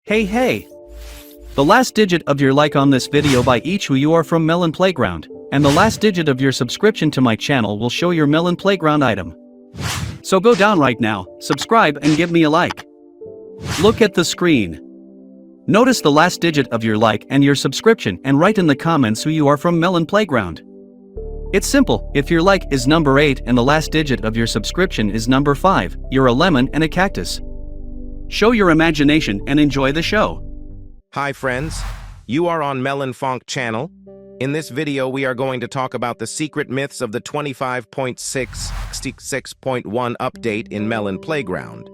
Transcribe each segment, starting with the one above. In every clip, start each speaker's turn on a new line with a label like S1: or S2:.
S1: Hey! The last digit of your like on this video by each who you are from Melon Playground, and the last digit of your subscription to my channel will show your Melon Playground item. So go down right now, subscribe and give me a like. Look at the screen. Notice the last digit of your like and your subscription and write in the comments who you are from Melon Playground. It's simple, if your like is number 8 and the last digit of your subscription is number 5, you're a lemon and a cactus. Show your imagination and enjoy the show.
S2: Hi friends, you are on Melonfonk channel. In this video we are going to talk about the secret myths of the 25.6.66.1 update in Melon Playground.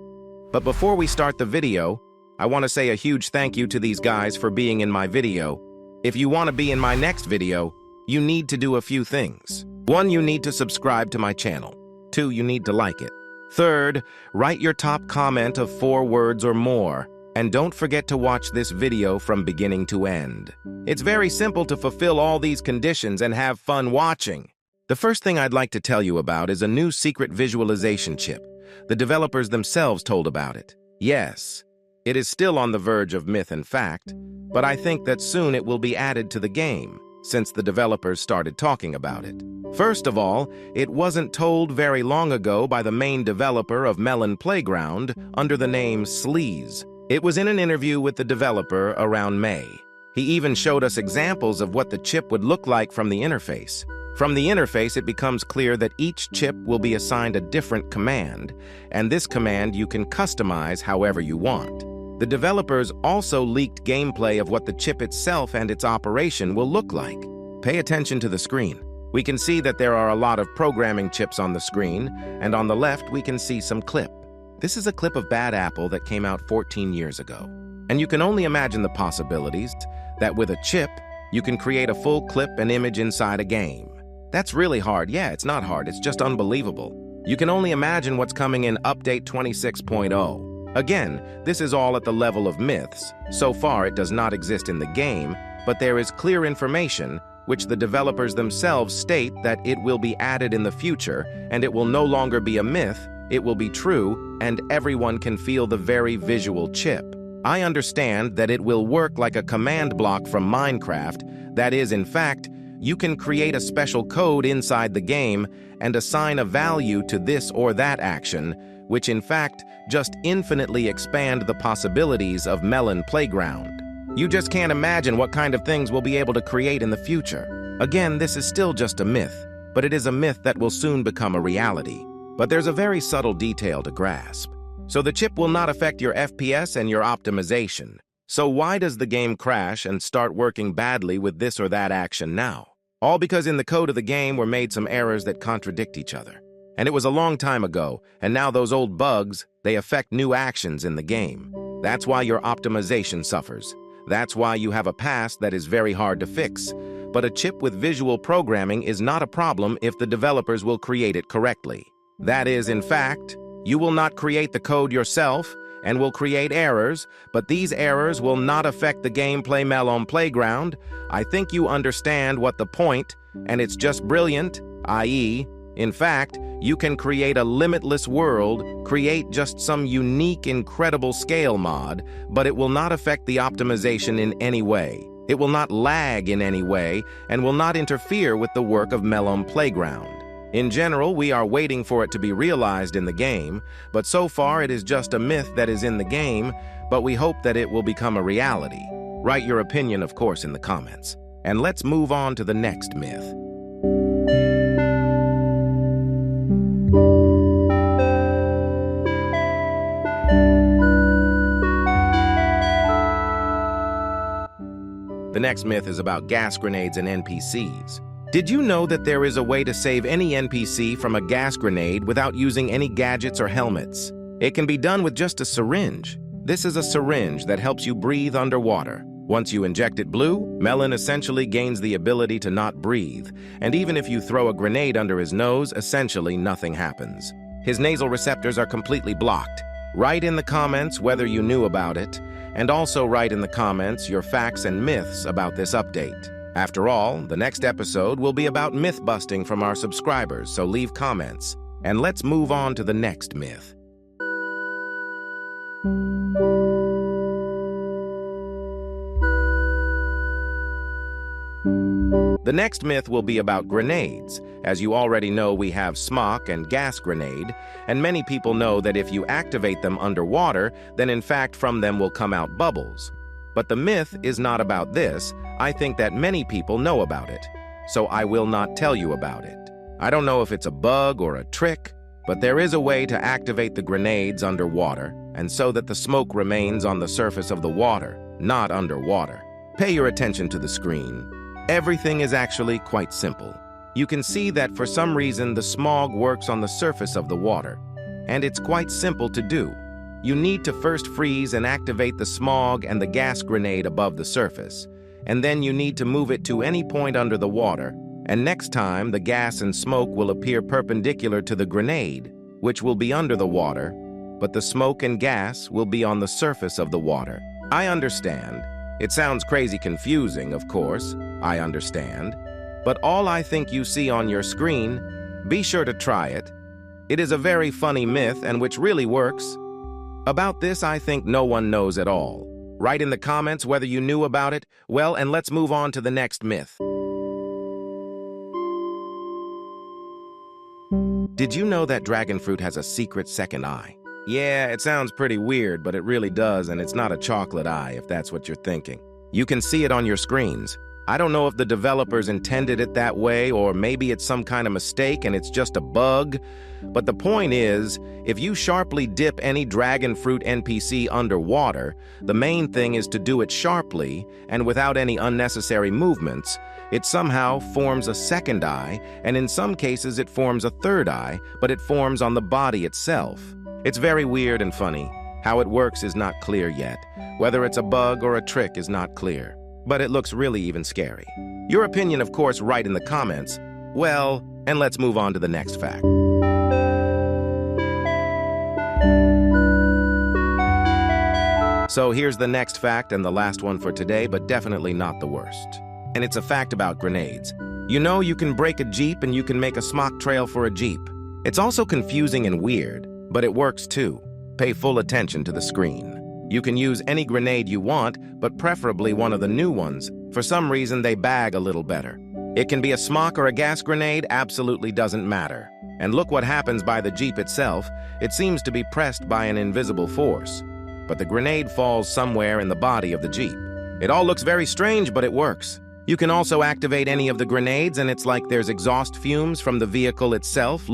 S2: But before we start the video, I want to say a huge thank you to these guys for being in my video. If you want to be in my next video, you need to do a few things. 1, you need to subscribe to my channel. 2, you need to like it. 3rd, write your top comment of 4 words or more. And don't forget to watch this video from beginning to end. It's very simple to fulfill all these conditions and have fun watching. The first thing I'd like to tell you about is a new secret visualization chip. The developers themselves told about it. Yes, it is still on the verge of myth and fact, but I think that soon it will be added to the game, since the developers started talking about it. First of all, it wasn't told very long ago by the main developer of Melon Playground under the name Sleaze. It was in an interview with the developer around May. He even showed us examples of what the chip would look like from the interface. From the interface, it becomes clear that each chip will be assigned a different command, and this command you can customize however you want. The developers also leaked gameplay of what the chip itself and its operation will look like. Pay attention to the screen. We can see that there are a lot of programming chips on the screen, and on the left we can see some clip. This is a clip of Bad Apple that came out 14 years ago. And you can only imagine the possibilities that with a chip, you can create a full clip and image inside a game. That's really hard. Yeah, it's not hard. It's just unbelievable. You can only imagine what's coming in Update 26.0. Again, this is all at the level of myths. So far, it does not exist in the game, but there is clear information which the developers themselves state that it will be added in the future, and it will no longer be a myth. It will be true, and everyone can feel the very visual chip. I understand that it will work like a command block from Minecraft. That is, in fact, you can create a special code inside the game and assign a value to this or that action, which in fact just infinitely expand the possibilities of Melon Playground. You just can't imagine what kind of things we'll be able to create in the future. Again, this is still just a myth, but it is a myth that will soon become a reality. But there's a very subtle detail to grasp. So the chip will not affect your FPS and your optimization. So why does the game crash and start working badly with this or that action now? All because in the code of the game were made some errors that contradict each other. And it was a long time ago, and now those old bugs, they affect new actions in the game. That's why your optimization suffers. That's why you have a past that is very hard to fix. But a chip with visual programming is not a problem if the developers will create it correctly. That is, in fact, you will not create the code yourself and will create errors, but these errors will not affect the gameplay Melon Playground. I think you understand what the point, and it's just brilliant, i.e., in fact, you can create a limitless world, create just some unique, incredible scale mod, but it will not affect the optimization in any way. It will not lag in any way, and will not interfere with the work of Melon Playground. In general, we are waiting for it to be realized in the game, but so far it is just a myth that is in the game, but we hope that it will become a reality. Write your opinion, of course, in the comments. And let's move on to the next myth. The next myth is about gas grenades and NPCs. Did you know that there is a way to save any NPC from a gas grenade without using any gadgets or helmets? It can be done with just a syringe. This is a syringe that helps you breathe underwater. Once you inject it blue, Melon essentially gains the ability to not breathe, and even if you throw a grenade under his nose, essentially nothing happens. His nasal receptors are completely blocked. Write in the comments whether you knew about it, and also write in the comments your facts and myths about this update. After all, the next episode will be about myth-busting from our subscribers, so leave comments. And let's move on to the next myth. The next myth will be about grenades. As you already know, we have smoke and gas grenade, and many people know that if you activate them underwater, then in fact from them will come out bubbles. But the myth is not about this. I think that many people know about it, so I will not tell you about it. I don't know if it's a bug or a trick, but there is a way to activate the grenades underwater, and so that the smoke remains on the surface of the water, not underwater. Pay your attention to the screen. Everything is actually quite simple. You can see that for some reason the smog works on the surface of the water, and it's quite simple to do. You need to first freeze and activate the smog and the gas grenade above the surface, and then you need to move it to any point under the water, and next time the gas and smoke will appear perpendicular to the grenade, which will be under the water, but the smoke and gas will be on the surface of the water. I understand. It sounds crazy confusing, of course, I understand. But all I think you see on your screen, be sure to try it. It is a very funny myth and which really works. About this, I think no one knows at all. Write in the comments whether you knew about it. Well, and let's move on to the next myth. Did you know that dragonfruit has a secret second eye? Yeah, it sounds pretty weird, but it really does, and it's not a chocolate eye, if that's what you're thinking. You can see it on your screens. I don't know if the developers intended it that way, or maybe it's some kind of mistake and it's just a bug. But the point is, if you sharply dip any dragonfruit NPC underwater, the main thing is to do it sharply and without any unnecessary movements. It somehow forms a second eye, and in some cases it forms a third eye, but it forms on the body itself. It's very weird and funny. How it works is not clear yet. Whether it's a bug or a trick is not clear. But it looks really even scary. Your opinion, of course, write in the comments. Well, and let's move on to the next fact. So here's the next fact and the last one for today, but definitely not the worst. And it's a fact about grenades. You know, you can break a Jeep and you can make a smoke trail for a Jeep. It's also confusing and weird, but it works too. Pay full attention to the screen. You can use any grenade you want, but preferably one of the new ones. For some reason, they bag a little better. It can be a smoke or a gas grenade, absolutely doesn't matter. And look what happens by the Jeep itself. It seems to be pressed by an invisible force. But the grenade falls somewhere in the body of the Jeep. It all looks very strange, but it works. You can also activate any of the grenades, and it's like there's exhaust fumes from the vehicle itself.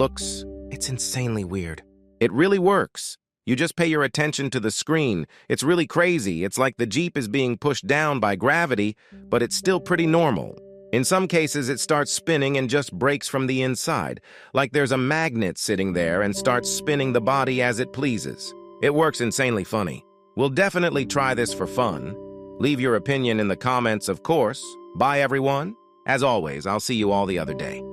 S2: It's insanely weird. It really works. You just pay your attention to the screen. It's really crazy. It's like the Jeep is being pushed down by gravity, but it's still pretty normal. In some cases, it starts spinning and just breaks from the inside, like there's a magnet sitting there and starts spinning the body as it pleases. It works insanely funny. We'll definitely try this for fun. Leave your opinion in the comments, of course. Bye, everyone. As always, I'll see you all the other day.